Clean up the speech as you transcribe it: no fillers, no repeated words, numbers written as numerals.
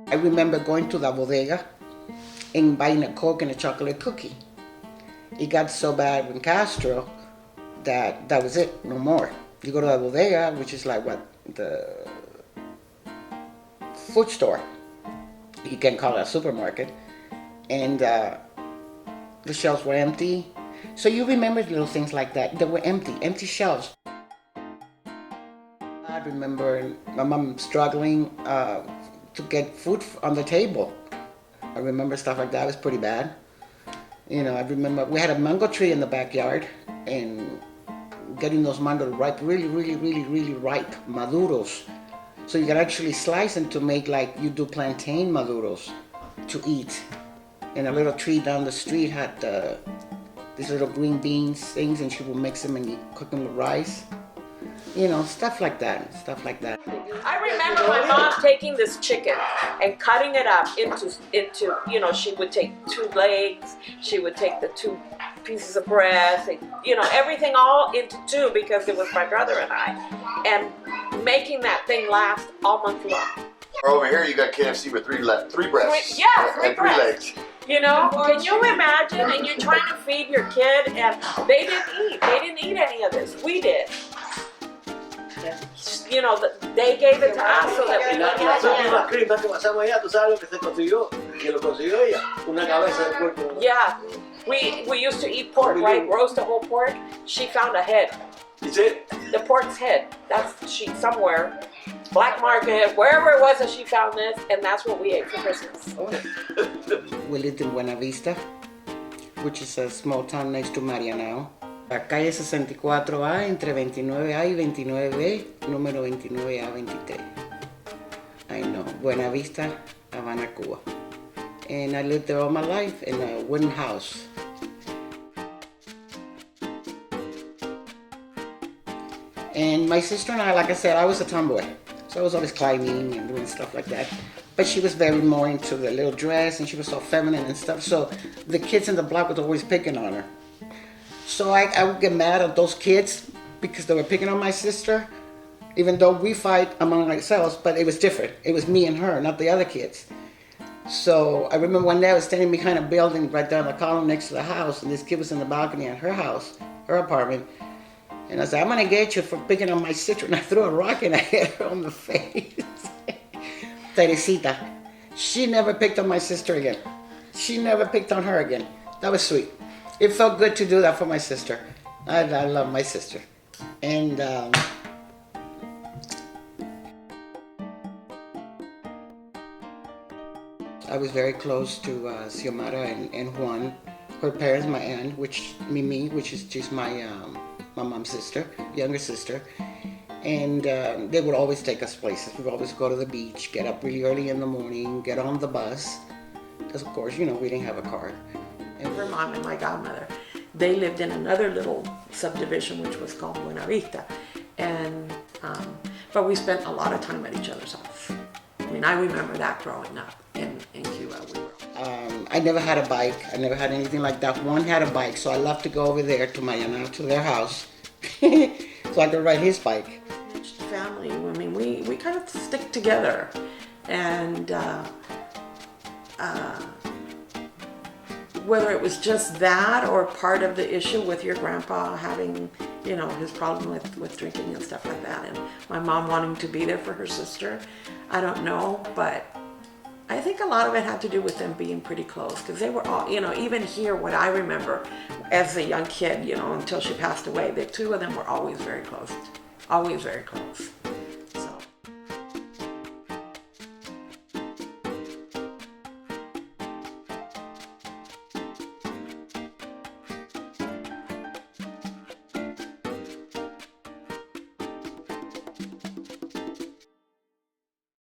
I remember going to the bodega and buying a Coke and a chocolate cookie. It got so bad in Castro that that was it, no more. You go to the bodega, which is like what, the food store. You can call it a supermarket. And the shelves were empty. So you remember little things like that. They were empty shelves. I remember my mom struggling to get food on the table. I remember stuff like that. It was pretty bad. You know, I remember we had a mango tree in the backyard, and getting those mangoes ripe, really ripe, maduros. So you can actually slice them to make like you do plantain maduros to eat. And a little tree down the street had these little green beans things, and she would mix them and you cook them with rice. You know, stuff like that. I remember my mom taking this chicken and cutting it up into, you know, she would take 2 legs, she would take the 2 pieces of breast, and, you know, everything all into 2 because it was my brother and I, and making that thing last all month long. Over here you got KFC with 3 breasts. 3 and breasts. 3 legs. You know, can you imagine? And you're trying to feed your kid, and they didn't eat. They didn't eat any of this. We did. You know, they gave it to us so that we Las últimas crismas que pasamos allá, tú sabes lo que se consiguió, que lo consiguió ella, una cabeza de puerco. Yeah, we used to eat pork, right? Roast a whole pork. She found a head. Is it? The pork's head. That's she somewhere, black market, wherever it was that she found this, and that's what we ate for Christmas. We lived in Buena Vista, which is a small town next to Marianao. La calle 64A entre 29A y 29B, número 29A23. I know, Buena Vista, Havana, Cuba. And I lived there all my life in a wooden house. And my sister and I, like I said, I was a tomboy. So I was always climbing and doing stuff like that. But she was very more into the little dress, and she was so feminine and stuff. So the kids in the block was always picking on her. So I would get mad at those kids because they were picking on my sister, even though we fight among ourselves, but it was different. It was me and her, not the other kids. So I remember one day I was standing behind a building right down the column next to the house, and this kid was in the balcony at her house, her apartment. And I said, I'm gonna get you for picking on my sister. And I threw a rock and I hit her on the face. Teresita. She never picked on my sister again. She never picked on her again. That was sweet. It felt good to do that for my sister. I love my sister. And I was very close to Xiomara and Juan. Her parents, my aunt, Mimi, she's my mom's sister, younger sister. And they would always take us places. We'd always go to the beach, get up really early in the morning, get on the bus. Because of course, you know, we didn't have a car. And her mom and my godmother, they lived in another little subdivision which was called Buena Vista. And, but we spent a lot of time at each other's house. I mean, I remember that growing up in Cuba. I never had a bike. I never had anything like that. One had a bike, so I loved to go over there to Mariana, to their house, so I could ride his bike. Family, I mean, we kind of stick together. And whether it was just that or part of the issue with your grandpa having, you know, his problem with drinking and stuff like that, and my mom wanting to be there for her sister, I don't know, but I think a lot of it had to do with them being pretty close, because they were all, you know, even here, what I remember as a young kid, you know, until she passed away, the 2 of them were always very close. Always very close.